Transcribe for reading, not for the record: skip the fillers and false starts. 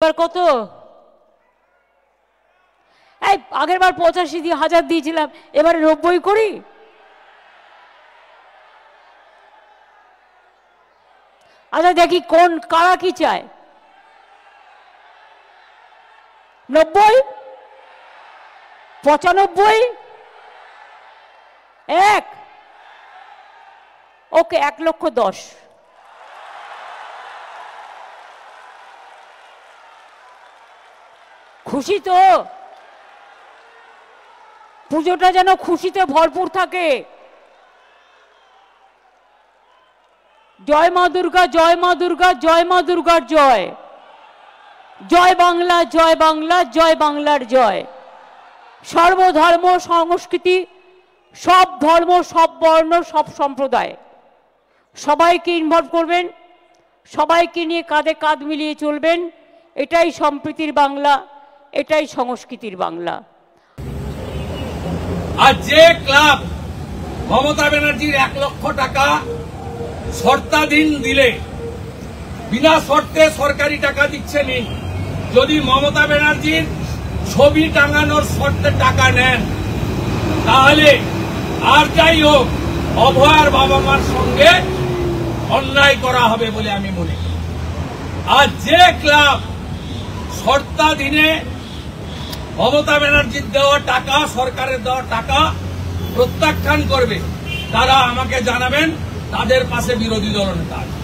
এবার কত? এই আগের বার 85,000 দিয়েছিলাম, এবারে 90 করি। আচ্ছা দেখি কোন কারা কি চায়। 90, 95, 1, ওকে 1,10,000। খুশি তো? পুজোটা যেন খুশিতে ভরপুর থাকে। জয় মা দুর্গা, জয় মা দুর্গা, জয় মা দুর্গার জয়। জয় বাংলা, জয় বাংলা, জয় বাংলার জয়। সর্বধর্ম সংস্কৃতি, সব ধর্ম, সব বর্ণ, সব সম্প্রদায় সবাইকে ইনভলভ করবেন, সবাইকে নিয়ে কাঁধে কাঁধ মিলিয়ে চলবেন। এটাই সম্প্রীতির বাংলা, এটাই সংস্কৃতির বাংলা। আর যে ক্লাব মমতা ব্যানার্জির 1 লক্ষ টাকা শর্তাধীন দিলে, বিনা শর্তে সরকারি টাকা দিচ্ছে নি, যদি মমতা ব্যানার্জির ছবি টাঙানোর শর্তে টাকা নেন, তাহলে আর যাই হোক অভয়ার বাবা মার সঙ্গে অন্যায় করা হবে বলে আমি মনে করি। আর যে ক্লাব শর্তাধীনে মমতা ব্যানার্জির দেওয়া টাকা, সরকারের দেওয়া টাকা প্রত্যাখ্যান করবে, তারা আমাকে জানাবেন, তাদের পাশে বিরোধী দলনেতা আছে।